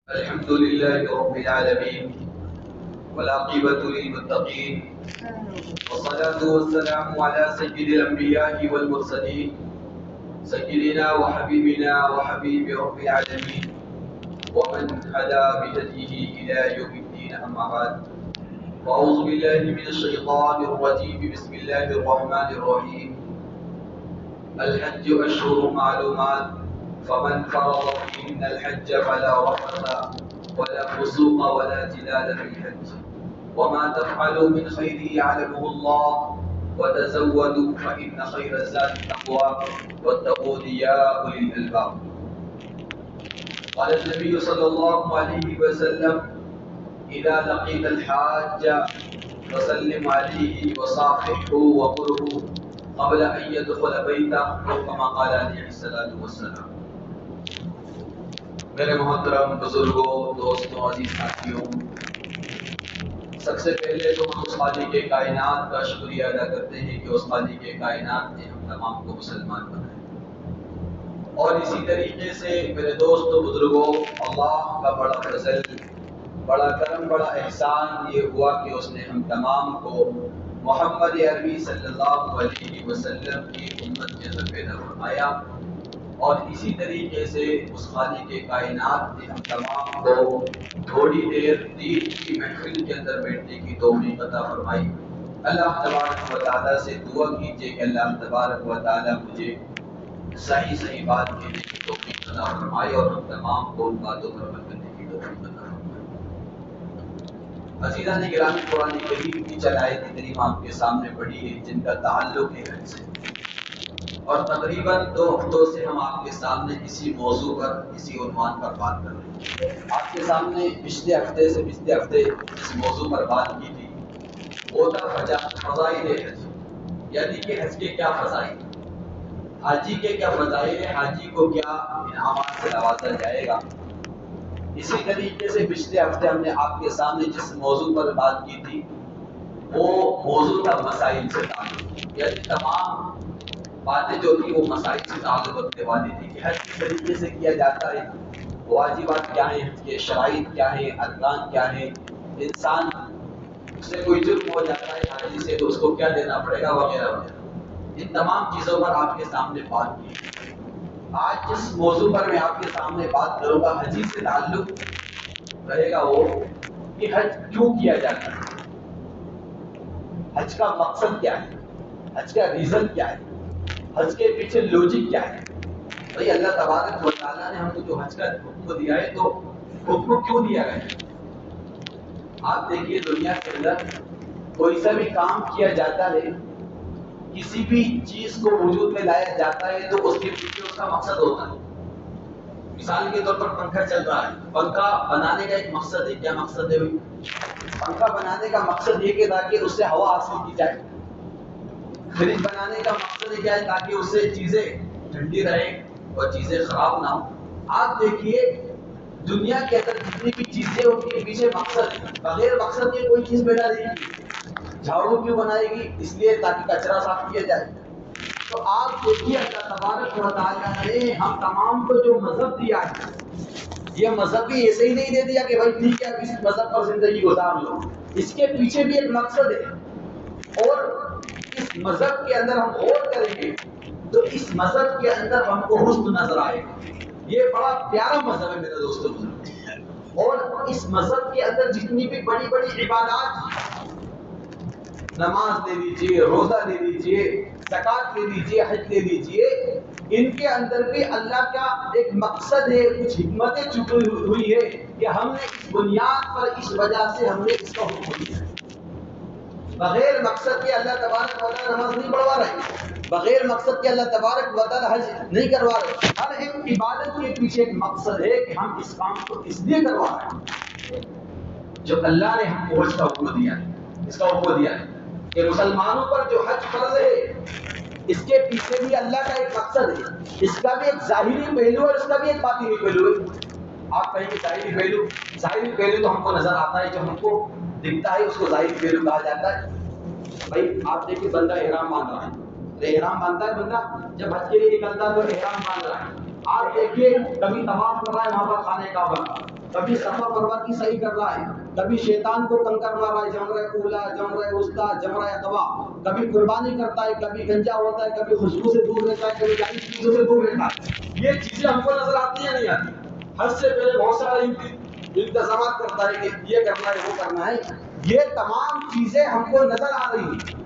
الحمد لله رب العالمين والعاقبة للمتقين والصلاة والسلام على سيد الأنبياء والمرسلين سيدنا وحبيبنا وحبيب رب العالمين ومن هدى بهديه إلى يوم الدين. أما بعد، وأعوذ بالله من الشيطان الرجيم. بسم الله الرحمن الرحيم. الحج أشهر معلومات، فمن فرض فيهن الحج فلا رفث ولا فسوق ولا جدال في الحج، وما تفعلوا من خير يعلمه الله، وتزودوا فإن خير الزاد التقوى واتقون يا أولي الألباب. قال النبي صلى الله عليه وسلم: إذا لقيت الحاج فسلم عليه وصافحه وقره قبل أن يدخل بيته، أو كما قال عليه الصلاة والسلام. میرے محترم بزرگوں، دوستوں، عزیز ساتھیوں، سب سے پہلے تو ہم اس خالق کے کائنات کا شکریہ ادا کرتے ہیں کہ اس خالق کے کائنات نے ہم تمام کو مسلمان بنایا. اور اسی طریقے سے میرے دوست و بزرگوں، اللہ کا بڑا فضل، بڑا کرم، بڑا احسان یہ ہوا کہ اس نے ہم تمام کو محمد عربی صلی اللہ علیہ وسلم کی امت کے اندر پیدا فرمایا. اور اسی طریقے سے اس خالق کے کائنات نے ہم تمام کو تھوڑی دیر دین کی محفل کے اندر بیٹھنے کی توفیق عطا فرمائی. اللہ تبارک و تعالیٰ سے دعا کیجیے کہ اللہ تبارک و تعالیٰ مجھے صحیح بات کہنے کی توفیق عطا فرمائے اور ہم تمام کو ان باتوں پر عمل کرنے کی توفیق عطا فرمائے. عزیزان گرامی، قرآن کریم کی چند آیت کریم آپ کے سامنے پڑھی ہے جن کا تعلق ہے حج سے، اور تقریباً 2 ہفتوں سے ہم آپ کے سامنے اسی موضوع پر، اسی عنوان پر بات کر رہے ہیں. آپ کے سامنے پچھلے ہفتے اس موضوع پر بات کی تھی، وہ تھا فضائل حج، یعنی کہ حج کے کیا فضائل، حاجی کے کیا فضائل ہیں، حاجی کو کیا انعامات سے نوازا جائے گا. اسی طریقے سے پچھلے ہفتے ہم نے آپ کے سامنے جس موضوع پر بات کی تھی وہ موضوع تھا مسائل سے تعلق، یعنی تمام باتیں جو تھی وہ مسائل سے تعلق رکھنے والی تھی کہ حج کس طریقے سے کیا جاتا ہے، واجبات کیا ہیں حج کے، شرائط کیا ہیں، ارکان کیا ہیں، انسان سے کوئی جرم ہو جاتا ہے حاجی سے تو اس کو کیا دینا پڑے گا، وغیرہ وغیرہ. ان تمام چیزوں پر آپ کے سامنے بات کی. آج جس موضوع پر میں آپ کے سامنے بات کروں گا حجی سے تعلق رہے گا وہ کہ حج کیوں کیا جاتا ہے، حج کا مقصد کیا ہے، حج کا ریزن کیا ہے، حج کے پیچھے لوجک کیا ہے. بھئی اللہ تبارک و تعالیٰ نے ہم کو جو حج کا حکم دیا ہے تو حکم کیوں دیا گیا؟ آپ دیکھیے دنیا کے اندر کوئی سا بھی کام کیا جاتا ہے، کسی بھی چیز کو وجود میں لایا جاتا ہے تو اس کے پیچھے اس کا مقصد ہوتا ہے. مثال کے طور پر پنکھا چل رہا ہے، پنکھا بنانے کا ایک مقصد ہے. کیا مقصد ہے بھائی؟ پنکھا بنانے کا مقصد یہ کہ تاکہ اس سے ہوا حاصل کی جائے. فریج بنانے کا مقصد کیا ہے؟ تاکہ اس سے چیزیں ٹھنڈی رہیں اور چیزیں خراب نہ ہوں. آپ دیکھیے دنیا کے اندر جتنی بھی چیزیں ان کے پیچھے مقصد ہے، بغیر مقصد کے کوئی چیز پیدا نہیں کی. جھاڑو کیوں بنائے گی؟ اس لیے تاکہ کچرا صاف کیا جائے. تو آپ دیکھیے اللہ تبارک و تعالیٰ نے ہم تمام کو جو مذہب دیا ہے، یہ مذہب بھی ایسے ہی نہیں دے دیا کہ بھائی ٹھیک ہے اس مذہب پر زندگی گزار لو. اس کے پیچھے بھی ایک مقصد ہے، اور اس مذہب کے اندر ہم غور کریں گے تو اس مذہب کے اندر ہم کو حسن نظر آئے گا. یہ بڑا پیارا مذہب ہے میرے دوستوں بزرگ، اور اس مذہب کے اندر جتنی بھی بڑی بڑی عبادات، نماز لے لیجیے، روزہ لے لیجیے، زکوٰۃ لے لیجیے، حج لے لیجیے، ان کے اندر بھی اللہ کا ایک مقصد ہے، کچھ حکمتیں چھپی ہوئی ہے کہ ہم نے اس بنیاد پر، اس وجہ سے ہم نے اس کا حکم دیا. بغیر مقصد کے اللہ تبارک و تعالیٰ نماز نہیں پڑھوا رہے، بغیر مقصد کے اللہ تبارک و تعالیٰ حج نہیں کروا رہے. ہر ایک عبادت کے پیچھے ایک مقصد ہے کہ ہم اس کام کو اس لیے کروا رہے ہیں جو اللہ نے ہم کو حج کا حکم دیا ہے. اس کا حکم دیا ہے کہ مسلمانوں پر جو حج فرض ہے اس کے پیچھے بھی اللہ کا ایک مقصد ہے. اس کا بھی ایک ظاہری پہلو اور اس کا بھی ایک باطنی پہلو ہے. آپ کہیں گے ظاہری پہلو تو ہم کو نظر آتا ہے، جو ہم کو دکھتا ہے اس کو ظاہری پہلو کہا جاتا ہے. بھائی آپ دیکھیے بندہ احرام باندھ رہا ہے، احرام باندھتا ہے بندہ جب حج کے لیے نکلتا ہے تو احرام باندھ رہا ہے. آپ دیکھیے کبھی طواف کر رہا ہے وہاں پر خانہ کعبہ، کبھی صفا مروا کی صحیح کر رہا ہے، کبھی شیطان کو کنکر مار رہا ہے، جمرہ اولا، جمرہ وسطیٰ، جمرہ عقبہ، کبھی قربانی کرتا ہے، کبھی گنجا ہوتا ہے، کبھی خوشبو سے دور رہتا ہے، کبھی جاری چیزوں سے دور رہتا ہے۔ یہ چیزیں ہم کو نظر آتی ہیں نہیں آتی؟ حج سے پہلے بہت سارے انتظامات کرتا ہے کہ یہ کرنا ہے وہ کرنا ہے، یہ تمام چیزیں ہم کو نظر آ رہی ہیں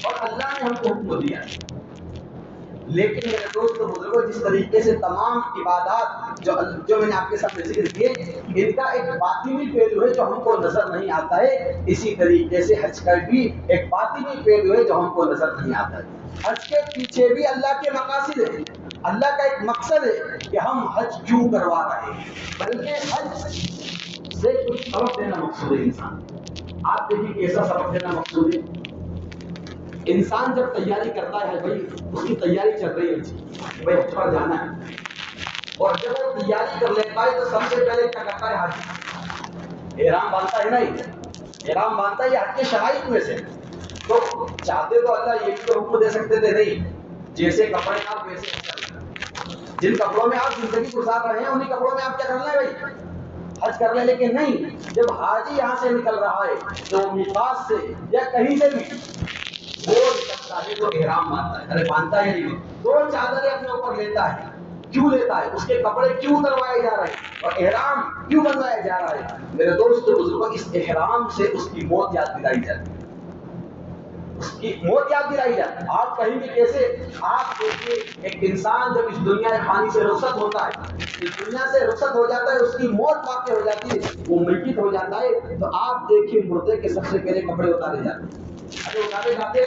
اور اللہ نے ہم کو حکم دیا ہے۔ لیکن میرے دوست بزرگوں، جس طریقے سے تمام عبادات جو میں نے آپ کے سامنے ذکر کیے، ان کا ایک باطنی پہلو ہے جو ہم کو نظر نہیں آتا ہے، اسی طریقے سے حج کا بھی ایک باطنی پہلو ہے جو ہم کو نظر نہیں آتا ہے۔ حج کے پیچھے بھی اللہ کے مقاصد ہیں، اللہ کا ایک مقصد ہے کہ ہم حج کیوں کروا رہے ہیں، بلکہ حج سے کچھ سبق دینا مقصود ہے انسان۔ آپ دیکھیے کیسا سبق دینا مقصود ہے۔ انسان جب تیاری کرتا ہے، بھائی اس کی تیاری چل رہی ہے، بھائی حج پر جانا ہے، اور جب وہ تیاری کر لیتا ہے تو سب سے پہلے کیا کرتا ہے؟ حج احرام باندھتا ہے، نہیں احرام باندھتا ہے، یہ حج کے شرائط میں سے۔ تو چاہتے تو اللہ یہ بھی تو حکم دے سکتے تھے، نہیں جیسے کپڑے آپ ویسے، جن کپڑوں میں آپ زندگی گزار رہے ہیں انہی کپڑوں میں آپ کیا کرنا ہے؟ بھائی حج کر لیں۔ لیکن نہیں، جب حاجی یہاں سے نکل رہا ہے تو میقات سے یا کہیں سے بھی وہ نکلتا ہے تو احرام باندھتا ہے۔ ارے باندھتا ہے نہیں، دو چادریں اپنے اوپر لیتا ہے۔ کیوں لیتا ہے؟ اس کے کپڑے کیوں اتروائے جا رہے ہیں اور احرام کیوں بنوایا جا رہا ہے؟ میرے دوست بزرگوں، اس احرام سے اس کی موت یاد دلائی جاتی ہے، اس کی موت یاد دلائی جاتی ہے۔ آپ کہیں گے کیسے؟ آپ دیکھیے، ایک انسان جب اس دنیا فانی سے رخصت ہوتا ہے، اس دنیا سے رخصت ہو جاتا ہے، اس کی موت واقع ہو جاتی ہے، وہ میت ہو جاتا ہے، تو آپ دیکھیے مردے کے سب سے پہلے کپڑے اتارے جاتے ہیں۔ ارے اتارے جاتے ہیں،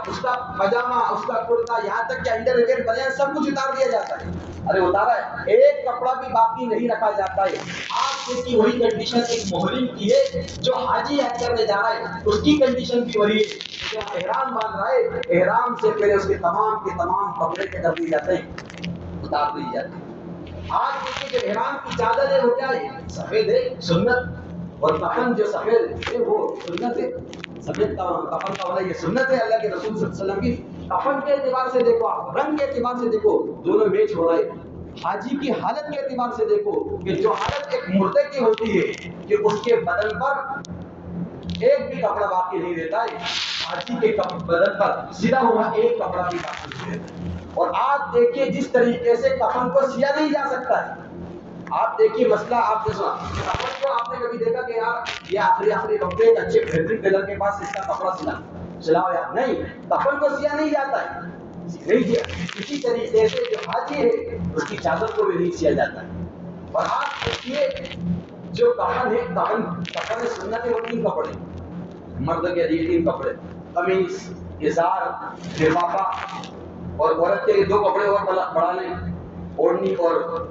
اس کا پاجامہ، اس کا کرتا، یہاں تک کہ انڈر ویئر بنیان سب کچھ اتار دیا جاتا ہے۔ ارے اتارا ہے، ایک کپڑا بھی باقی نہیں رکھا جاتا ہے۔ آپ دیکھیے وہی کنڈیشن ایک محرم کی ہے، جو حاجی حج کرنے جا رہا ہے اس کی کنڈیشن بھی وہی ہے۔ جو احرام باندھ رہا ہے، احرام سے پہلے اس کے تمام کپڑے کر دیے جاتے ہیں، اتار دیے جاتے ہیں۔ آج دیکھیے جو احرام کی چادر ہے وہ کیا ہے؟ سفید ہے، سنت، اور کفن جو سفید ہے وہ سنت ہے۔ سفید کفن کا ہونا یہ سنت ہے اللہ کے رسول صلی اللہ علیہ وسلم کی۔ کفن کے اعتبار سے دیکھو، آپ رنگ کے اعتبار سے دیکھو، دونوں میچ ہو رہے ہیں۔ حاجی کی حالت کے اعتبار سے دیکھو کہ جو حالت ایک مردے کی ہوتی ہے کہ اس کے بدن پر ایک بھی کپڑا باقی نہیں رہتا ہے، حاجی کے بدن پر سیدھا ہوا ایک کپڑا بھی باقی نہیں رہتا۔ اور آپ دیکھیے جس طریقے سے کفن کو سیا نہیں جا سکتا ہے، آپ دیکھیے مسئلہ آپ نے سنا، کفن کو آپ نے کبھی دیکھا کہ یار یہ آخری وقت ایک اچھے بہترین ٹیلر کے پاس اس کا کپڑا سلاؤ یار، نہیں، کفن کو سیا نہیں جاتا ہے، نہیں کیا۔ اسی طریقے سے جو حاجی ہے اس کی چادر کو بھی نہیں سیا جاتا ہے۔ اور آپ دیکھیے جو کفن ہے، کفن سنت ہے، وہ 3 کپڑے، مرد کے لیے 3 کپڑے، قمیص، ازار، لفافہ، اور عورت کے لیے 2 کپڑے اور بڑھا لیں، اوڑھنی اور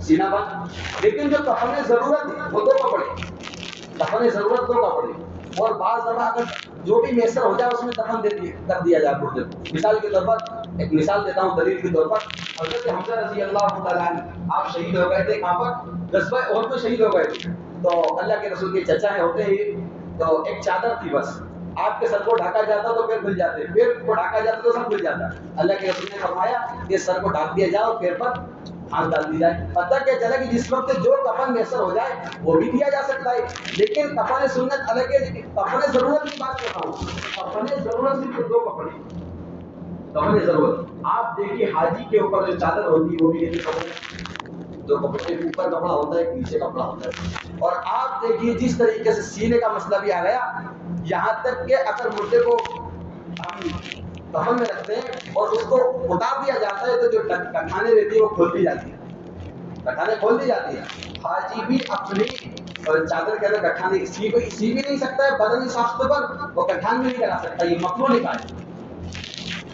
سینہ بند۔ لیکن جو کفن ضرورت ہے وہ 2 کپڑے، کفن ضرورت 2 کپڑے، اور بعض دفعہ اگر جو بھی میسر ہو جائے اس میں دفن کر دیا جائے مردے کو۔ مثال کے طور پر ایک مثال دیتا ہوں دلیل کے طور پر، حضرت حمزہ رضی اللہ تعالیٰ عنہ آپ شہید ہو گئے تھے، کہاں پر؟ غزوہ احد میں شہید ہو گئے تھے۔ تو اللہ کے رسول کے چچا ہوتے ہی تو ایک چادر تھی، بس آپ کے سر کو ڈھاکا جاتا تو پیر کھل جاتے، پیر کو ڈھاکا جاتا تو سر کھل جاتا۔ اللہ کے رسول نے فرمایا کہ سر کو ڈھاک دیا جائے اور پیر پر ہاتھ ڈال دی جائے۔ پتہ کیا چلا کہ جس وقت جو کفن میسر ہو جائے وہ بھی دیا جا سکتا ہے، لیکن کفن سنت الگ ہے۔ کفن ضرورت کی بات کر رہا ہوں، کفن ضرورت صرف 2 کپڑے، کفن ضرورت۔ آپ دیکھیے حاجی کے اوپر جو چادر ہوتی ہے وہ بھی کپڑے، 2 کپڑے، ایک اوپر کپڑا ہوتا ہے، ایک نیچے کپڑا ہوتا ہے۔ اور آپ دیکھیے جس طریقے سے سینے کا مسئلہ بھی آ گیا، یہاں تک کہ اگر مردے کو ہم کفن میں رکھتے ہیں اور اس کو اتار دیا جاتا ہے تو جو کٹھانے رہتی ہے وہ کھول دی جاتی ہے، کٹھانے کھول دی جاتی ہے۔ حاجی بھی اپنی چادر کے اندر کٹھانے سی بھی نہیں سکتا ہے، بدنی ساخت پر وہ کٹھان بھی نہیں لگا سکتا، یہ مکروہ نکال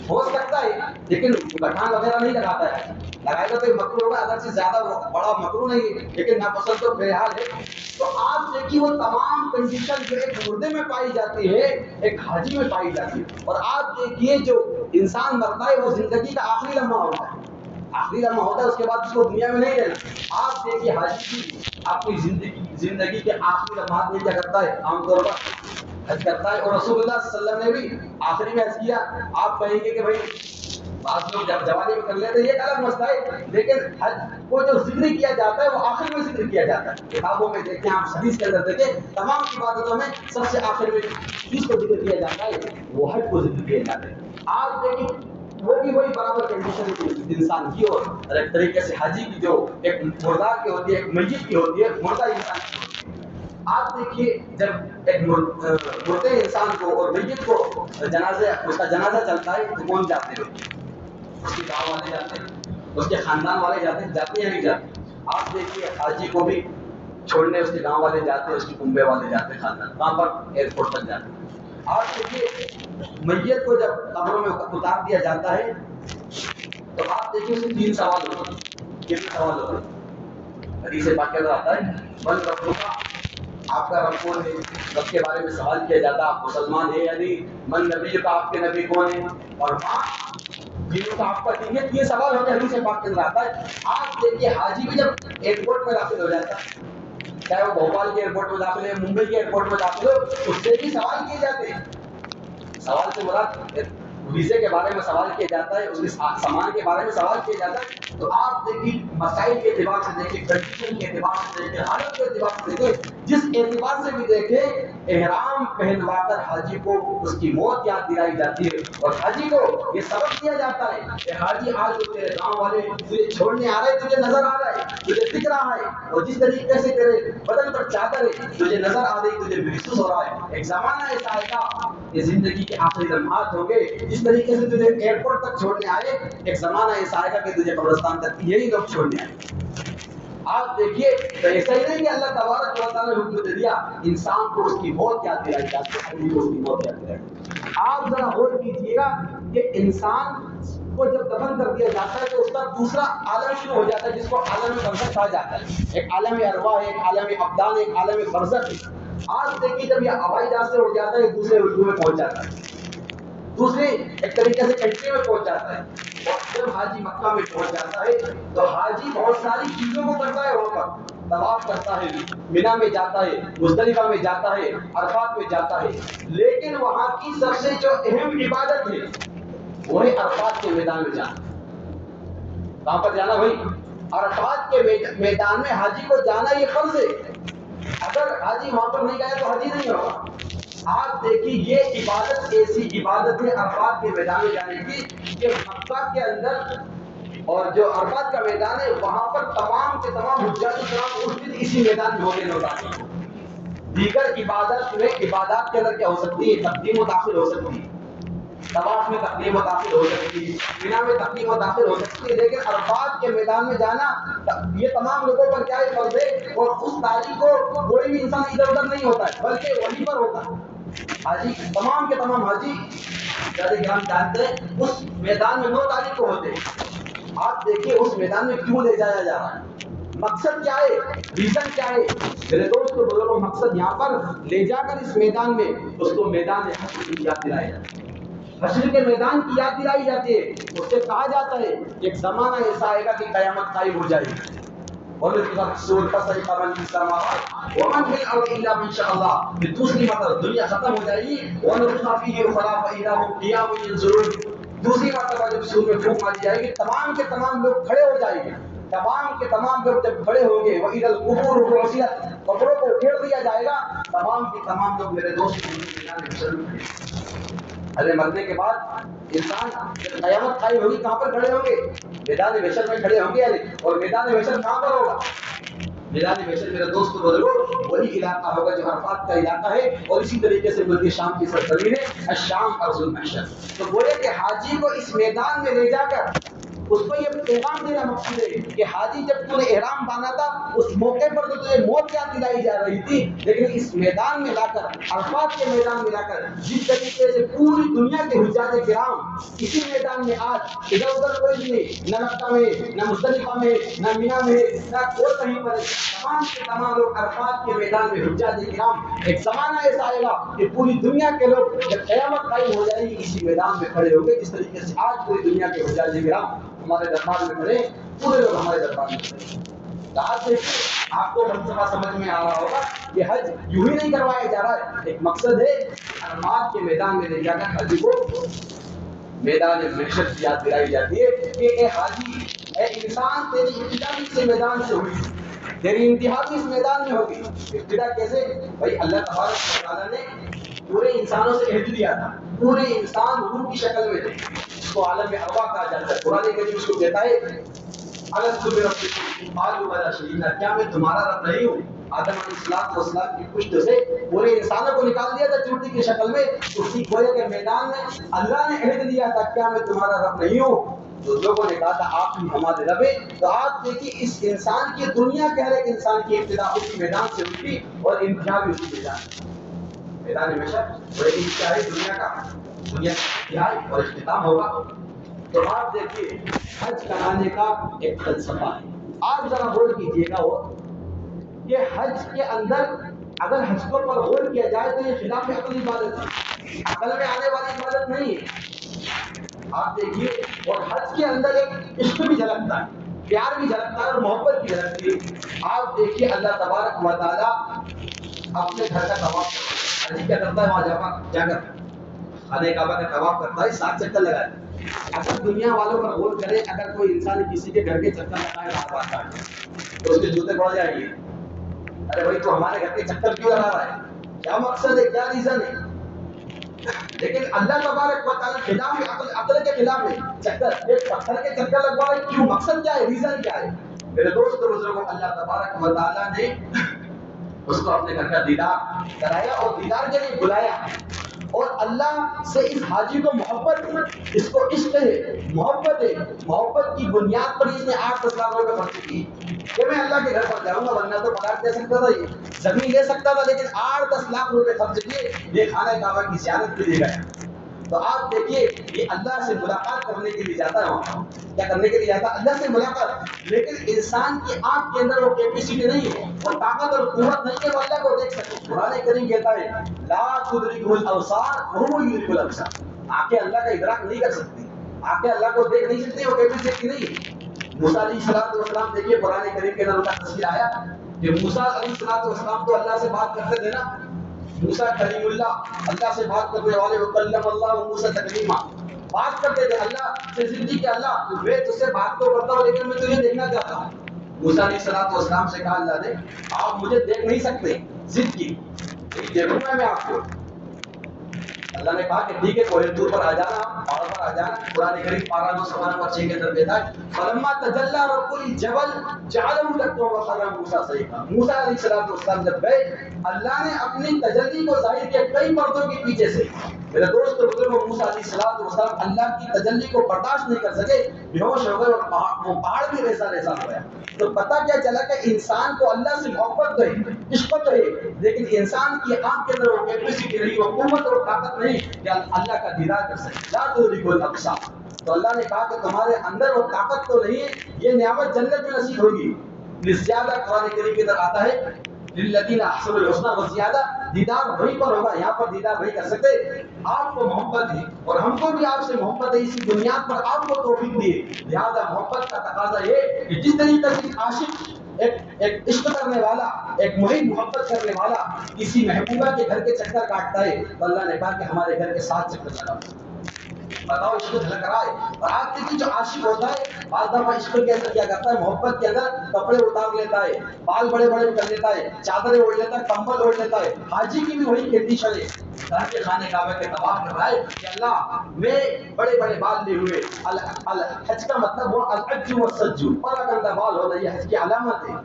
ہو سکتا ہے لیکن کٹھان وغیرہ نہیں لگاتا ہے، لگائے گا تو یہ مکروہ ہوگا، اگرچہ زیادہ بڑا مکروہ نہیں ہے لیکن ناپسند تو بہرحال ہے۔ تو آپ دیکھیے وہ تمام کنڈیشن جو ایک مردے میں پائی جاتی ہے ایک حاجی میں پائی جاتی ہے۔ اور آپ دیکھیے جو انسان مرتا ہے وہ زندگی کا آخری لمحہ ہوتا ہے، آخری لمحہ ہوتا ہے، اس کے بعد اس کو دنیا میں نہیں رہنا۔ آپ دیکھیے حاجی کی اپنی زندگی کے آخری لمحات میں کیا کرتا ہے؟ عام طور پر حج کرتا ہے، اور رسول اللہ صلی اللہ علیہ وسلم نے بھی آخری میں حج کیا۔ آپ کہیں گے کہ بھائی بعض لوگ جب جوانی میں کر لیتے ہیں یہ الگ مسئلہ ہے، لیکن حج کو جو ذکر کیا جاتا ہے وہ آخر میں ذکر کیا جاتا ہے. کتابوں میں دیکھیں، آپ حدیث کے اندر دیکھیں، تمام عبادتوں میں سب سے آخر میں جس کو ذکر کیا جاتا ہے وہ حج کو ذکر کیا جاتا ہے. آپ دیکھیں وہ بھی وہی برابر کنڈیشن انسان کی، اور ایک طریقے سے حاجی کی جو ایک مردار کی ہوتی ہے، ایک میت کی ہوتی ہے، مردہ انسان کی ہوتی ہے. آپ دیکھیے جب ایک مردے انسان کو اور میت کو اس کا جنازہ چلتا ہے تو کون جاتے ہیں؟ اس کے گاؤں والے جاتے ہیں، اس کے خاندان والے جاتے ہیں، جاتے ہیں نہیں جاتے؟ آپ دیکھیے حاجی کو بھی چھوڑنے اس کے گاؤں والے جاتے ہیں، اس کے کنبے والے جاتے ہیں، خاندان وہاں پر ایئرپورٹ تک جاتے ہیں. آپ دیکھیے میت کو جب قبروں میں اتار دیا جاتا ہے تو آپ دیکھیے اسے 3 سوال ہوتے ہیں. کتنے سوال ہوتے ہیں؟ حدیث پاک کے اندر آتا ہے من ربک، آپ کا رب کون ہے؟ رب کے بارے میں سوال کیا جاتا ہے، آپ مسلمان ہیں یا نہیں؟ من نبی کا، آپ کے نبی کون ہے؟ اور ماں جنہوں کا آپ کا دین ہے. 3 سوال ہوتے ہیں، حدیث پاک کے اندر آتا ہے. آپ دیکھیے حاجی بھی جب ایئرپورٹ میں داخل ہو جاتا ہے، چاہے وہ بھوپال کے ایئرپورٹ میں داخل ہے، ممبئی کے ایئرپورٹ میں داخل ہو، اس سے بھی سوال کیے جاتے ہیں. سوال سے مراد ویزے کے بارے میں سوال کیا جاتا ہے، اس کے سامان کے بارے میں سوال کیا جاتا ہے. تو آپ دیکھیے مسائل کے اعتبار سے دیکھیں، کنڈیشن کے اعتبار سے دیکھیں، حالت کے اعتبار سے دیکھیں، جس اعتبار سے بھی دیکھیں، احرام پہنوا کر حاجی کو اس کی موت یاد دلائی جاتی ہے. اور حاجی کو یہ سبق دیا جاتا ہے کہ حاجی آج جو تیرے گاؤں والے تجھے چھوڑنے آ رہے ہیں، تجھے نظر آ رہا ہے، تجھے دکھ رہا ہے، اور جس طریقے سے تیرے بدن پر چادر ہے تجھے نظر آ رہی، تجھے محسوس ہو رہا ہے. ایک زمانہ ایسا آئے گا، یہ زندگی کے آخری لمحات ہوں گے، جس طریقے سے تجھے ایئرپورٹ تک چھوڑنے آئے، ایک زمانہ ایسا آئے گا کہ تجھے قبرستان تک یہی لوگ چھوڑنے آئے. آپ دیکھیے تو ایسا ہی نہیں کہ اللہ تبارک و تعالیٰ نے حکم دے دیا انسان کو اس کی موت یاد دلائی جاتی ہے، حاجی کو اس کی موت یاد دلائی جاتی ہے. آپ ذرا غور کیجیے گا کہ انسان کو جب دفن کر دیا جاتا ہے تو اس کا دوسرا عالم شروع ہو جاتا ہے، جس کو عالم برزخ کہا جاتا ہے. ایک عالم ارواح ہے، ایک عالم ابدان ہے، ایک عالم برزخ ہے. آج دیکھیے جب یہ ہوائی جہاز سے اڑ جاتا ہے، دوسرے اردو میں پہنچ جاتا ہے، دوسری ایک طریقے سے کنٹری میں پہنچ جاتا ہے. اور جب حاجی مکہ میں پہنچ جاتا ہے تو حاجی بہت ساری چیزوں کو کرتا ہے، وہاں پر طواف کرتا ہے، مینا میں جاتا ہے، مزدلفہ میں جاتا ہے، عرفات میں جاتا ہے. لیکن وہاں کی سب سے جو اہم عبادت ہے وہ ہے عرفات کے میدان میں جانا. کہاں پر جانا بھائی؟ عرفات کے میدان میں حاجی کو جانا یہ فرض ہے. اگر حاجی وہاں پر نہیں گیا تو حاجی نہیں ہوگا. آپ دیکھیے یہ عبادت ایسی عبادت ہے عرفات کے میدان میں جانے کی کہ مکہ کے اندر اور جو عرفات کا میدان ہے وہاں پر تمام کے تمام حجاج کرام اس دن اسی میدان میں ہونے لوٹاتے. دیگر عبادت میں عبادات کے اندر کیا ہو سکتی ہے؟ تقدیم و تاخیر ہو سکتی ہے، طواف میں تقدیم و تاخیر ہو سکتی ہے، مینا میں تقدیم و تاخیر ہو سکتی ہے، لیکن عرفات کے میدان میں جانا یہ تمام لوگوں پر کیا ہے؟ فرض ہے. اور اس تاریخ کو کوئی بھی انسان ادھر ادھر نہیں ہوتا ہے بلکہ وہیں پر ہوتا ہے. حاجی تمام کے تمام حاجی جیسے کہ ہم جانتے ہیں اس میدان میں 9 تاریخ کو ہوتے ہیں. آپ دیکھیے اس میدان میں کیوں لے جایا جا رہا ہے؟ مقصد کیا ہے؟ ریزن کیا ہے؟ میرے دوست کو بزرگوں، مقصد یہاں پر لے جا کر اس میدان میں اس کو میدان حشر کی یاد دلائی جاتی ہے، حشر کے میدان کی یاد دلائی جاتی ہے. اس سے کہا جاتا ہے ایک زمانہ ایسا آئے گا کہ قیامت قائم ہو جائے گی. دوسری مرتبہ دنیا ختم ہو جائے گی. دوسری مرتبہ جب سور میں پھونک ماری جائے گی تمام کے تمام لوگ کھڑے ہو جائیں گے. تمام کے تمام لوگ جب کھڑے ہوں گے وَإِذَا الْقُبُورُ بُعْثِرَتْ، قبروں کو اکھیڑ دیا جائے گا. تمام کے تمام لوگ میرے دوست ارے مرنے کے بعد انسان جب قیامت قائم ہوگی کہاں پر کھڑے ہوں گے؟ میدان محشر میں کھڑے ہوں گے. اور میدان محشر کہاں پر ہوگا؟ میدان محشر میرے دوست بزرگوں وہی علاقہ ہوگا جو عرفات کا علاقہ ہے، اور اسی طریقے سے ملک شام کی سرزمین ہے الشام ارض المحشر. تو گویا کہ حاجی کو اس میدان میں لے جا کر اس کو یہ پیغام دینا مقصود ہے کہ حاجی جب تو نے احرام باندھا تھا اس موقع پر تو تجھے موت یاد دلائی جا رہی تھی، لیکن اس میدان میں لا کر عرفات کے میدان میں لا کر جس طریقے سے پوری دنیا کے حجاج کرام اسی میدان میں آج ادھر ادھر کوئی بھی نہیں، نہ مکہ میں، نہ مزدلفہ میں، نہ مینا میں، نہ کوئی کہیں پر، تمام کے تمام لوگ عرفات کے میدان میں حجاج کرام. ایک زمانہ ایسا آئے گا کہ پوری دنیا کے لوگ جب قیامت قائم ہو جائے گی اسی میدان میں کھڑے ہوں گے، جس طریقے سے آج پوری دنیا کے حجاج کرام ہمارے دربار میں کھڑے، پورے لوگ ہمارے دربار میں کھڑے. آج دیکھیے آپ کو فلسفہ سمجھ میں آ رہا ہوگا کہ حج یوں ہی نہیں کروایا جا رہا ہے، ایک مقصد ہے عرفات کے میدان میں لے جا کر حج کو میدان محشر کی یاد دلائی جاتی ہے کہ اے حاجی، اے انسان، تیری ابتدا بھی اس میدان سے ہوئی، تیری انتہا بھی اس میدان میں ہوگی۔ ابتدا کیسے؟ بھائی اللہ تبارک و تعالیٰ نے پورے انسانوں سے عہد لیا تھا، پورے انسان روح کی شکل میں تھے، اس کو عالم ارواح کہا جاتا ہے۔ قرآن کریم اس کو کہتا ہے الست بربکم قالوا بلی شہیدنا، کیا میں تمہارا رب نہیں ہوں؟ آدم علیہ السلام کی پشت سے پورے انسانوں کو نکال دیا تھا چوٹی کی شکل میں، اسی گویا کے میدان میں اللہ نے عہد لیا تھا کیا میں تمہارا رب نہیں ہوں؟ تو لوگوں نے کہا تھا آپ ہی ہمارے رب ہیں۔ تو آپ دیکھیے اس انسان کی دنیا کہہ رہے کہ انسان کی ابتدا اسی میدان سے ہوئی تھی اور انتہا بھی اسی میدان ہمیشہ وہ کیا ہے دنیا کا، دنیا کی انتہا اور اختتام ہوگا۔ تو آپ دیکھیے حج کرانے کا ایک فلسفہ ہے۔ آپ ذرا غور کیجیے گا وہ کہ حج کے اندر اگر حج کو پر غور کیا جائے تو یہ خلاف عقل عبادت ہے، عقل میں آنے والی عبادت نہیں ہے۔ آپ دیکھیے اور حج کے اندر ایک عشق بھی جھلکتا ہے، پیار بھی جھلکتا ہے اور محبت بھی جھلکتی ہے۔ آپ دیکھیے اللہ تبارک و تعالیٰ اپنے گھر کا طواف حج کیا کرتا ہے، وہاں جا کر خانہ کعبہ کا طواف کرتا ہے، 7 چکر لگاتا ہے۔ اگر دنیا والوں پر غور کرے، اگر کوئی انسان کسی کے گھر کے چکر لگائے بار بار کا تو اس کے جوتے پڑ جائیں گے۔ ارے بھائی تو ہمارے گھر کے چکر کیوں لگا رہا ہے؟ کیا مقصد ہے، کیا ریزن ہے؟ لیکن اللہ تبارک و تعالیٰ خلاف عقل کے خلاف ہے، چکر ایک پتھر کے چکر لگوا رہے، کیوں؟ مقصد کیا ہے، ریزن کیا ہے؟ میرے دوست بزرگوں، اللہ تبارک و تعالیٰ نے اس کو اپنے گھر کا دیدار کرایا اور دیدار کے لیے بلایا، اور اللہ سے اس حاجی کو محبت، اس کو عشق ہے، محبت ہے، محبت کی بنیاد پر اس نے 8-10 لاکھ روپے خرچ کیے کہ میں اللہ کے گھر پر جاؤں گا، ورنہ تو پلاٹ دے سکتا تھا، یہ زمین لے سکتا تھا، لیکن 8-10 لاکھ روپے خرچ کیے یہ خانہ کعبہ کی زیارت کے لیے گیا۔ تو آپ دیکھیے یہ اللہ سے ملاقات کرنے کے لیے جاتا ہے، وہاں کیا کرنے کے لیے جاتا ہے؟ اللہ سے ملاقات۔ لیکن انسان کی آنکھ کے اندر وہ کیپیسٹی نہیں ہے، وہ طاقت اور قوت نہیں ہے وہ اللہ کو دیکھ سکے۔ قرآن کریم کہتا ہے لا تدرکہ الابصار وہو یدرک الابصار، آنکھیں اللہ کا ادراک نہیں کر سکتی، آنکھیں اللہ کو دیکھ نہیں سکتی، وہ کیپیسٹی نہیں ہے۔ موسیٰ علیہ السلام دیکھیے قرآن کریم کے اندر ان کا تذکرہ آیا کہ موسیٰ علیہ السلام تو اللہ سے بات کرتے تھے نا، موسیٰ کلیم اللہ، اللہ سے بات کرنے والے، وکلم اللہ موسیٰ تکلیما، بات کرتے تھے اللہ سے، زندگی کہ اللہ میں تجھ سے بات تو کرتا ہوں لیکن میں تجھے دیکھنا چاہتا ہوں۔ موسیٰ علیہ السلام سے کہا اللہ نے آپ مجھے دیکھ نہیں سکتے، ضد کی دیکھوں گا میں آپ کو۔ اللہ نے کہا کہ ٹھیک ہے کوہ طور پر آ جانا، پہاڑ پر آ جانا۔ قرآن کریم پارہ 9:6 کے اندر کہتا ہے فلما تجلی رب الجبل جعله دکا وخر موسیٰ صعقا، موسیٰ علیہ السلام جب گئے اللہ نے اپنی تجلی کو ظاہر کیا کئی پردوں کے پیچھے سے۔ میرے دوست بزرگوں، موسیٰ علیہ السلام اللہ کی تجلی کو برداشت نہیں کر سکے، بے ہوش ہو گئے اور وہ پہاڑ بھی ریزہ ریزہ ہو گیا۔ تو پتہ کیا چلا کہ انسان کو اللہ سے محبت تو ہے، عشق تو ہے، لیکن انسان کی آنکھ کے اندر وہ کیپیسٹی نہیں، وہ قوت اور طاقت نہیں کہ اللہ کا دیدار کر سکے۔ لا تدرکہ الابصار، تو اللہ نے کہا کہ تمہارے اندر وہ طاقت تو نہیں ہے، یہ نعمت جنت میں نصیب ہوگی۔ زیادہ قرآن کریم کے اندر آتا ہے للذین احسنوا الحسنی وزیادہ، دیدار وہیں پر ہوگا، یہاں پر دیدار نہیں کر سکتے۔ آپ کو محبت ہے اور ہم کو بھی آپ سے محبت ہے، اسی بنیاد پر آپ کو توفیق دی ہے، لہذا محبت کا تقاضا یہ کہ جس طریقے سے عاشق ایک عشق کرنے والا، ایک محب محبت کرنے والا کسی محبوبہ کے گھر کے چکر کاٹتا ہے، تو اللہ نے کہا کہ ہمارے گھر کے 7 چکر لگاؤ۔ بتاؤ عشق جھلک رہا ہے۔ اور آپ دیکھیے جو عاشق ہوتا ہے بعض دفعہ عشق کے اندر کیا کرتا ہے، محبت کے اندر کپڑے اتار لیتا ہے، بال بڑے بڑے کر لیتا ہے، چادریں اوڑھ لیتا ہے، کمبل اوڑھ لیتا ہے۔ حاجی کی بھی وہی کنڈیشن ہے، گھر کے خانے کعبہ کے طواف کر رہا ہے کہ اللہ میں بڑے بڑے بال لیے ہوئے، حج کا مطلب وہ الحج والسج، بڑا گندا بال ہونا یہ حج کی علامت ہے۔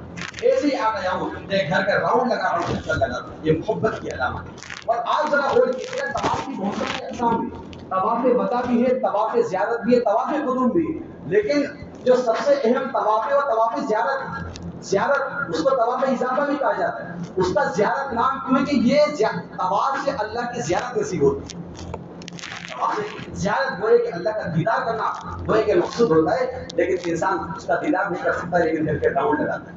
ایسے ہی آ گیا ہوں گھر کا راؤنڈ لگا رہا ہوں، چکر لگا رہا ہوں، یہ محبت کی علامت ہے۔ اور آج ذرا غور کیجیے طواف کی بہت ساری اقسام ہیں، طواف ودا بھی ہے، طواف زیارت بھی ہے، طواف قدوم بھی ہے، لیکن جو سب سے اہم طواف ہے وہ طواف زیارت ہے۔ زیارت اس کو طواف اضافہ بھی کہا جاتا ہے، اس کا زیارت نام کیوں ہے کہ یہ طواف سے اللہ کی زیارت نصیب ہوتی ہے۔ زیارت وہ ہے کہ اللہ کا دیدار کرنا، وہ ایک مقصود ہوتا ہے، لیکن انسان اس کا دیدار نہیں کر سکتا، لیکن گھر کے راؤنڈ لگاتا ہے۔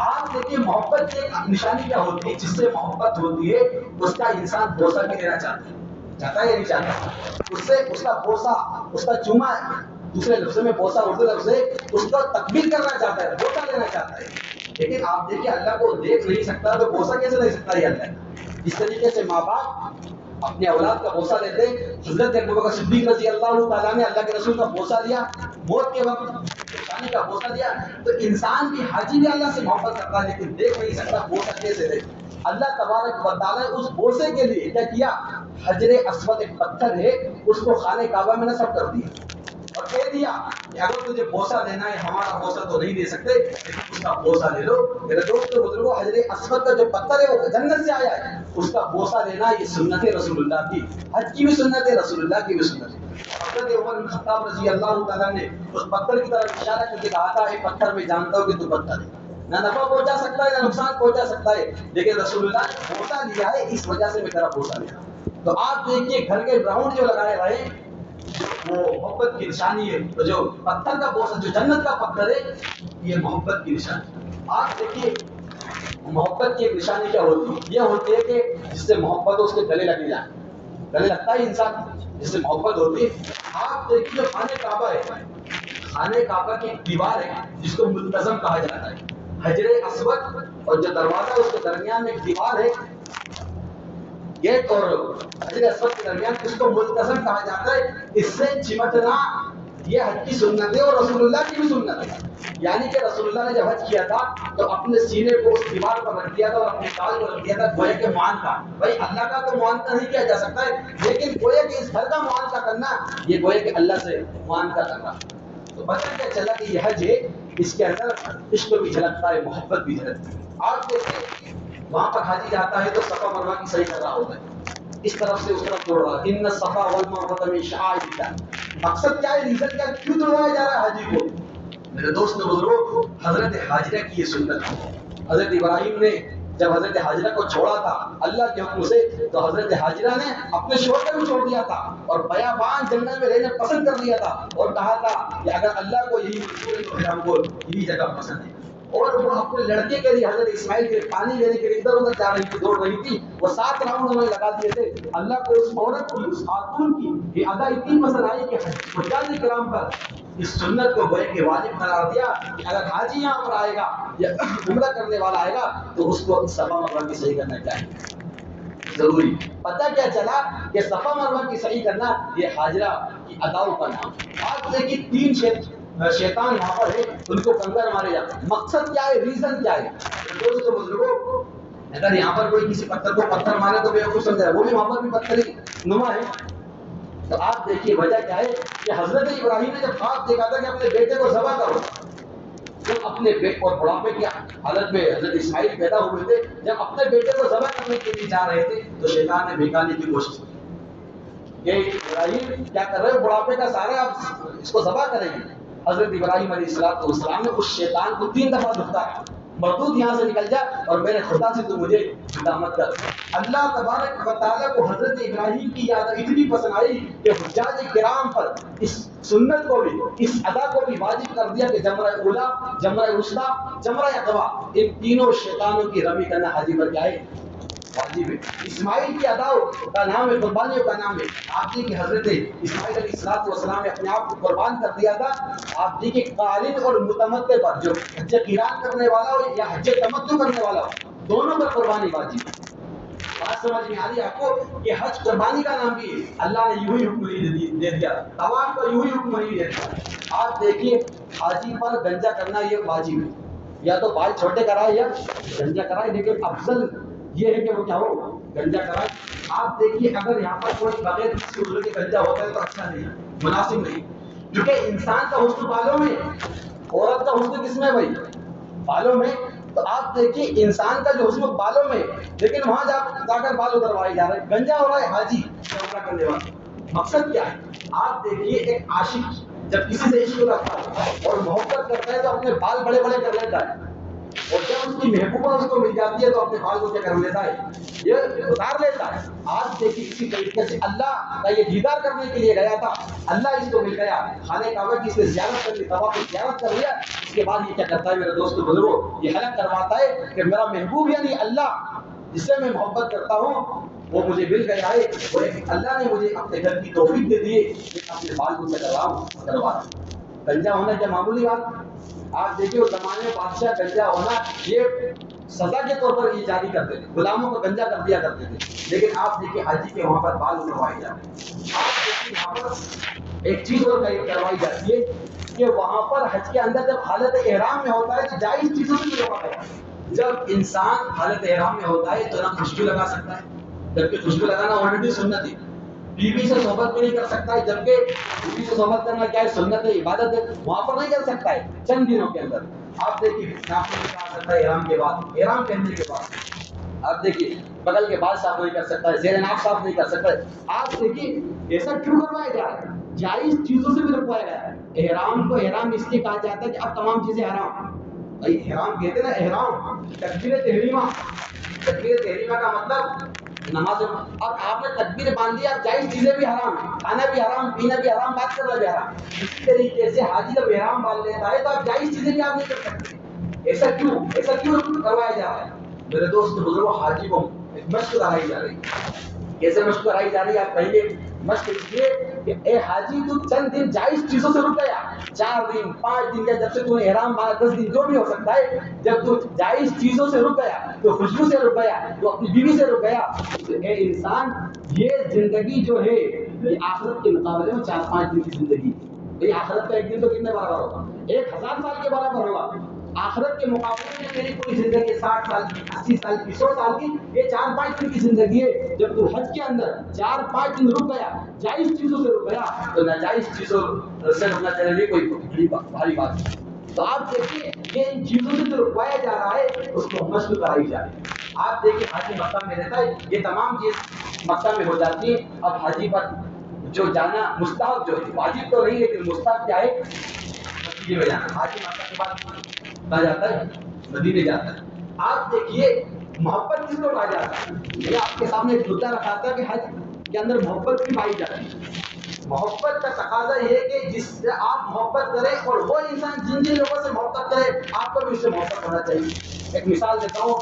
آپ دیکھیے محبت کی ایک نشانی کیا ہوتی ہے، جس سے محبت ہوتی ہے اس کا انسان بوسہ بھی لینا چاہتا ہے، چاہتا ہے یا نہیں چاہتا؟ اس سے اس کا بوسہ، اس کا چوما، دوسرے لفظ میں بوسہ اردو لفظ ہے، اس کا تقبیل کرنا چاہتا ہے، بوسہ لینا چاہتا ہے۔ لیکن آپ دیکھیے اللہ کو دیکھ نہیں سکتا تو بوسہ کیسے لے سکتا ہے اللہ؟ اس طریقے سے ماں باپ اپنے اولاد کا بوسہ لیتے. حضرت ابوبکر صدیق رضی اللہ تعالیٰ نے اللہ کے رسول کا بوسہ لیا, موت کے وقت پریشانی کا بوسہ لیا. تو انسان بھی, حاجی بھی اللہ سے محبت کرتا ہے لیکن دیکھ نہیں سکتا بوسہ کیسے دے. اللہ تبارک و تعالیٰ اس بوسے کے لیے کیا کیا, حجر اسود ایک پتھر ہے اس کو خانہ کعبہ میں نصب کر دیا اور کہہ دیا کہ اگر تجھے بوسہ لینا ہے, ہمارا بوسہ تو نہیں دے سکتے لیکن اس کا بوسہ لے لو. میرے دوستو بزرگوں, حجر اسود کا جو پتھر ہے وہ جنت سے آیا ہے, اس کا بوسہ لینا یہ سنت رسول اللہ کی, حج کی بھی سنت ہے, رسول اللہ کی بھی سنت ہے. حضرت عمر بن خطاب رضی اللہ تعالیٰ نے اس پتھر کی طرف اشارہ کر کے کہا تھا, اے پتھر میں جانتا ہوں کہ تو پتھر ہے, نہ نفع پہنچا سکتا ہے نہ نقصان پہنچا سکتا ہے, لیکن رسول اللہ نے بوسہ لیا ہے اس وجہ سے میں تیرا بوسہ لیا. تو آپ دیکھیے گھر کے راؤنڈ جو لگائے رہے وہ محبت کی نشانی ہے, تو جو پتھر کا بوسہ جو جنت کا پتھر ہے یہ محبت کی نشانی. آپ دیکھیے محبت کی ایک نشانی کیا ہوتی ہے, یہ ہوتی ہے کہ جس سے محبت ہو اس کے گلے لگے جائیں, گلے لگتا ہے انسان جس سے محبت ہوتی ہے. آپ دیکھیے جو خانہ کعبہ ہے, خانہ کعبہ کی ایک دیوار ہے جس کو ملتزم کہا جاتا ہے. حجر اسود اور جو دروازہ اس کے درمیان میں ایک دیوار ہے, گیٹ اور حجر اسود کے درمیان, اس کو ملتزم کہا جاتا ہے. اس سے چمٹنا یہ حج کی سنت ہے اور رسول اللہ کی بھی سنت ہے. یعنی کہ رسول اللہ نے جب حج کیا تھا تو اپنے سینے کو اس دیوار پر رکھ دیا تھا اور اپنے تاج کو رکھ دیا تھا, گویا کہ معانقہ. بھائی اللہ کا تو معانقہ نہیں کیا جا سکتا ہے, لیکن گویا کہ اس گھر کا معانقہ کرنا یہ گویا کہ اللہ سے معانقہ کرنا. تو پتہ کیا چلا کہ یہ حج ہے, اس کے اندر عشق بھی جھلکتا ہے, محبت بھی جھلکتی ہے. آپ دیکھیں وہاں پر حاجی جاتا ہے تو صفا مروہ کی صحیح کر رہا ہوتا ہے, اس طرف سے اس طرف توڑ رہا ہے. ان الصفا والمروہ من شعائر اللہ. مقصد کیا ہے, ریزن کیا, کیوں توڑوایا جا رہا ہے حاجی کو؟ میرے دوست بزرگوں, حضرت حاجرہ کی یہ سنت ہے. حضرت ابراہیم نے جب حضرت حاجرہ کو چھوڑا تھا اللہ کے حکم سے, تو حضرت حاجرہ نے اپنے شوہر کو بھی چھوڑ دیا تھا اور بیابان جنگل میں رہنا پسند کر لیا تھا اور کہا تھا کہ اگر اللہ کو یہی منظور ہے تو پھر ہم کو یہی جگہ پسند ہے. اور وہ اپنے لڑکے کے لیے حضرت اسماعیل کے پانی لینے کے لیے ادھر ادھر جا رہی تھی, دوڑ رہی تھی. وہ 7 راؤنڈ انہوں نے لگا دیے تھے. اللہ کو اس عورت کی, اس خاتون کی یہ ادا اتنی پسند آئی کہ حجاج کرام پر اس سنت کو گویا کہ واجب قرار دیا کہ اگر حاجی یہاں پر آئے گا یا عمرہ کرنے والا آئے گا تو اس کو صفا مروہ کی صحیح کرنا چاہیے, ضروری. پتہ کیا چلا کہ صفا مروہ کی صحیح کرنا یہ حاجرہ کی اداؤں کا نام. آپ دیکھیے 3 شیطان وہاں پر ہے, ان کو کنکر مارے جاتے ہیں. مقصد کیا ہے, ریزن کیا ہے؟ دوستو بزرگوں, اگر یہاں پر کوئی کسی پتھر کو پتھر مارے تو بیوقوف سمجھا ہے, وہ بھی وہاں پر بھی پتھر ہی نما ہے. تو آپ دیکھیے وجہ کیا ہے کہ حضرت ابراہیم نے جب خواب دیکھا تھا کہ اپنے بیٹے کو ذبح کرو, جب اپنے بیٹے اور بڑھاپے کی حالت میں حضرت اسماعیل پیدا ہوئے تھے, جب اپنے بیٹے کو ذبح کرنے کے لیے جا رہے تھے تو شیطان نے بہکانے کی کوشش کی کہ ابراہیم کیا کر رہے ہو, بڑھاپے کا سارا آپ اس کو ذبح کریں گے. حضرت ابراہیم علیہ السلام نے اس شیطان کو 3 دفعہ دھتکارا, مردود یہاں سے نکل جا اور میرے خدا سے تو مجھے جدا مت کر. اللہ تبارک و تعالیٰ کو حضرت ابراہیم کی یاد اتنی پسند آئی کہ حجاج کرام پر اس سنت کو بھی, اس ادا کو بھی واجب کر دیا کہ جمرہ اولا, جمرہ وسطیٰ, جمرہ عقبہ, ان تینوں شیطانوں کی رمی کرنا حاجی پر کیا ہے, واجب ہے. اسماعیل کی ادا کا نام ہے, قربانیوں کا نام ہے. آپ دیکھیں حضرت اسماعیل علیہ السلام نے اپنے آپ کو قربان کر دیا تھا. آپ دیکھیں قارن اور متمتع پر, جو حج قران کرنے والا ہو یا حج تمتع کرنے والا ہو, دونوں پر قربانی واجب ہے. بات سمجھ میں آ رہی ہے آپ کو کہ حج قربانی کا نام بھی ہے. اللہ نے یوں ہی حکم نہیں دے دیا, طواف کو یوں ہی حکم نہیں دے دیا. آپ دیکھیے حاجی پر گنجا کرنا یہ واجب ہے, یا تو بال چھوٹے کرائے یا گنجا کرائے, لیکن افضل یہ ہے کہ وہ کیا ہو, گنجا کرائے. آپ دیکھیے اگر یہاں پر کوئی بغیر کسی عذر کے گنجا ہوتا ہے تو اچھا نہیں, مناسب نہیں, کیونکہ انسان کا حسن بالوں میں, عورت کا حسن کس میں بھائی, بالوں میں. تو آپ دیکھیے انسان کا جو حسن بالوں میں, لیکن وہاں جا کر بال اتروائے جا رہے ہیں, گنجا ہو رہا ہے حاجی عمرہ کرنے والا. مقصد کیا ہے؟ آپ دیکھیے ایک عاشق جب کسی سے عشق رکھتا ہے اور محبت کرتا ہے تو اپنے بال بڑے بڑے کر لیتا ہے, اور جب اس کی محبوبہ اس کو مل جاتی ہے تو اپنے بال کو کیا کر لیتا ہے, یہ اتار لیتا ہے. آج دیکھیے اسی طریقے سے اللہ کا یہ دیدار کرنے کے لیے گیا تھا, اللہ اس کو مل گیا, خانہ کعبہ کی اس نے زیارت کر لی, طواف کی زیارت کر لیا. اس کے بعد یہ کیا کرتا ہے میرے دوست بزرگوں, یہ حلق کرواتا ہے کہ میرا محبوب یعنی اللہ جس سے میں محبت کرتا ہوں وہ مجھے مل گیا ہے, وہ اللہ نے مجھے اپنے گھر کی توفیق دے دی ہے کہ اپنے بال کو کروا. گنجا ہونا کیا معمولی بات. آپ دیکھیے اس زمانے میں بادشاہ گنجا ہونا یہ سزا کے طور پر یہ جاری کرتے تھے، غلاموں کو گنجا کر دیا کرتے تھے. لیکن آپ دیکھیے حاجی کے وہاں پر بال اٹھوائے جاتے ہیں. آپ دیکھیے یہاں پر ایک چیز اور کروائی جاتی ہے کہ وہاں پر حج کے اندر جب حالت احرام میں ہوتا ہے تو جائز چیزوں سے بھی روکا گیا. جب انسان حالت احرام میں ہوتا ہے تو نہ خوشبو لگا سکتا ہے، جبکہ خوشبو لگانا آلریڈی سنت ہے. بیوی سے صحبت بھی نہیں کر سکتا ہے، جبکہ بیوی سے صحبت کرنا کیا ہے؟ سنت ہے، عبادت ہے. وہاں پر نہیں کر سکتا ہے چند دنوں کے اندر. آپ دیکھیے ناخن نہیں کاٹ سکتا ہے احرام کے بعد، احرام پہننے کے بعد. آپ دیکھیے بغل کے بال صاف نہیں کر سکتا ہے، زیر ناف صاف نہیں کر سکتا ہے. آپ دیکھیے ایسا کیوں کروایا جا رہا ہے؟ جائز چیزوں سے بھی رکوایا گیا ہے. احرام کو احرام اس لیے کہا جاتا ہے کہ اب تمام چیزیں حرام. بھائی احرام کہتے ہیں نا، احرام تکبیر تحریمہ. تکبیر تحریمہ کا مطلب نماز. اب آپ نے تکبیر باندھ دی، اب جائز چیزیں بھی حرام ہیں، کھانا بھی حرام، پینا بھی حرام، بات کرنا بھی حرام. اسی طریقے سے حاجی جب احرام باندھ لیتا ہے تو آپ جائز چیزیں بھی آپ نہیں کر سکتے. ایسا کیوں کروایا جا رہا ہے؟ میرے دوست بزرگوں، حاجی کو ایک مشق کرائی جا رہی ہے. کیسے مشق کرائی جا رہی ہے؟ آپ کہیں گے مشق اس لیے کہ اے حاجی تو چند دن جائز چیزوں سے رک گیا، 4 دن 5 دن یا جب سے تو نے احرام باندھا 10 دن جو بھی ہو سکتا ہے، جب تو جائز چیزوں سے رک گیا، تو خوشبو سے رک گیا، تو اپنی بیوی سے رک گیا، تو اے انسان یہ زندگی جو ہے یہ آخرت کے مقابلے میں 4-5 دن کی زندگی ہے. یہ آخرت کا ایک دن تو کتنے برابر ہوگا؟ 1000 سال کے برابر ہوگا. آخرت کے مقابلے میں میری پوری زندگی 60 سال کی، 80 سال کی، 100 سال کی، یہ 4-5 دن کی زندگی ہے. جب تو حج کے اندر 4-5 دن رک گیا، جائز چیزوں سے رک گیا، تو ناجائز چیزوں سے رکنا چاہیے کوئی بھاری بات نہیں. تو آپ دیکھیے یہ ان چیزوں سے جو رکوایا جا رہا ہے اس کو مشق کرائی جا رہی ہے. آپ دیکھیے حاجی مکہ میں رہتا ہے، یہ تمام چیز مکہ میں ہو جاتی ہے. اب حاجی پر جو جانا مستحب جو ہے، واجب تو نہیں لیکن مستحب کیا ہے؟ مسجد میں جانا. حاجی مکہ کے بعد کہاں جاتا ہے؟ مدینے جاتا ہے. آپ دیکھیے محبت کس کو کہا جاتا ہے؟ میں آپ کے سامنے ایک مدعا رکھا تھا کہ حج کے اندر محبت بھی پائی جاتی ہے. محبت کا تقاضا یہ ہے کہ جس سے آپ محبت کریں اور وہ انسان جن جن لوگوں سے محبت کرے آپ کو بھی اس سے محبت ہونا چاہیے. ایک مثال دیتا ہوں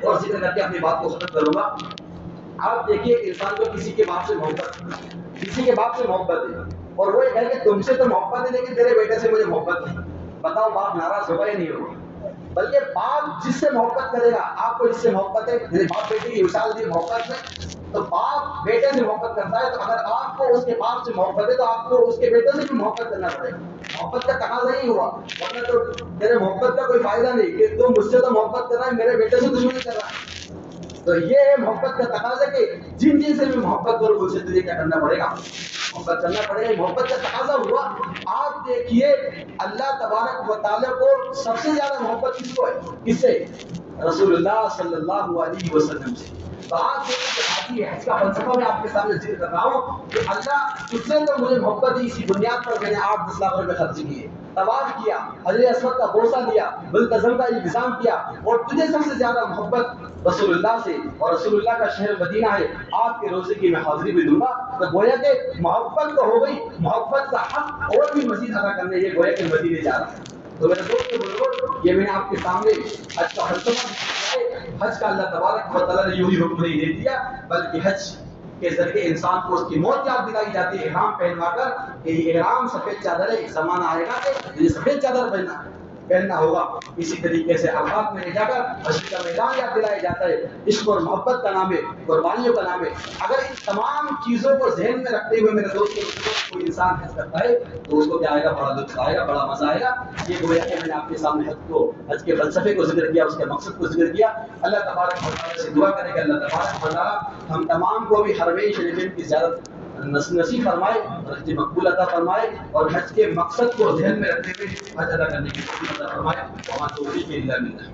اور ذکر کر کے اپنی بات کو ختم کروں گا. آپ دیکھیے انسان کو کسی کے باپ سے محبت ہے اور وہ یہ کہے کہ تم سے تو محبت ہے لیکن تیرے بیٹے سے مجھے محبت نہیں. بتاؤ باپ ناراض ہوگا یا نہیں ہوگا؟ بلکہ باپ جس سے محبت کرے گا، آپ کو جس سے محبت ہے، جیسے باپ بیٹے کی مثال دی محبت میں، تو باپ بیٹے سے محبت کرتا ہے، تو اگر آپ کو اس کے باپ سے محبت ہے تو آپ کو اس کے بیٹے سے بھی محبت کرنا پڑے گا. محبت کا تقاضا ہی ہوا، ورنہ تو تیرے محبت کا کوئی فائدہ نہیں کہ تم مجھ سے تو محبت کر رہا ہے، میرے بیٹے سے دشمنی کر رہا ہے. تو یہ ہے محبت کا تقاضا کہ جن جن سے بھی محبت کرو ان سے تجھے کیا کرنا پڑے گا؟ محبت کرنا پڑے گا. محبت کا تقاضا ہوا. آپ دیکھیے اللہ تبارک و تعالیٰ کو سب سے زیادہ محبت کس کو ہے؟ کس سے؟ رسول اللہ صلی اللہ علیہ وسلم سے. تو آپ دیکھیے حج کا فلسفہ میں آپ کے سامنے ذکر کر رہا ہوں کہ اللہ تجھ سے تو مجھے محبت ہے، اسی بنیاد پر میں نے 8-10 لاکھ روپے خرچ کیے، طواف کیا، حجر اسود کا بوسہ دیا، ملتزم کا التزام کیا، اور تجھے سب سے زیادہ محبت رسول اللہ سے اور رسول اللہ کا شہر مدینہ ہے. آپ کے روزے کی میں حاضری بھی دوں گا. تو گویا کہ محبت تو ہو گئی، محبت کا حق اور بھی مزید ادا کرنے یہ گویا کہ مدینے جا رہا ہے. تو میرے دوست بزرگوں، یہ میں نے آپ کے سامنے حج کا فلسفہ دیا ہے. حج کا اللہ تبارک و تعالیٰ نے یوں ہی حکم نہیں دے دیا، بلکہ حج کے ذریعے انسان کو اس کی موت یاد دلائی جاتی ہے احرام پہنوا کر کہ یہ احرام سفید چادر ہے. ایک زمانہ آئے گا کہ یہ سفید چادر پہننا ہوگا. اسی طریقے سے عرفات میں لے جا کر حج کا میدان یاد دلایا جاتا ہے. عشق اور محبت کا نام ہے، قربانیوں کا نام ہے. اگر ان تمام چیزوں کو ذہن میں رکھتے ہوئے میرے دوست کوئی انسان حج کرتا ہے تو اس کو کیا آئے گا؟ بڑا لطف آئے گا، بڑا مزہ آئے گا. یہ گویا کہ میں نے آپ کے سامنے حج کے فلسفے کو ذکر کیا، اس کے مقصد کو ذکر کیا. اللہ تبارک و تعالیٰ سے دعا کریں کہ اللہ تبارک و تعالیٰ ہم تمام کو بھی حرمین شریفین کی زیارت نصیب فرمائے اور حج مقبول عطا فرمائے اور حج کے مقصد کو ذہن میں رکھتے ہوئے حج ادا کرنے کی توفیق عطا فرمائے. وما توفیقی الا باللہ.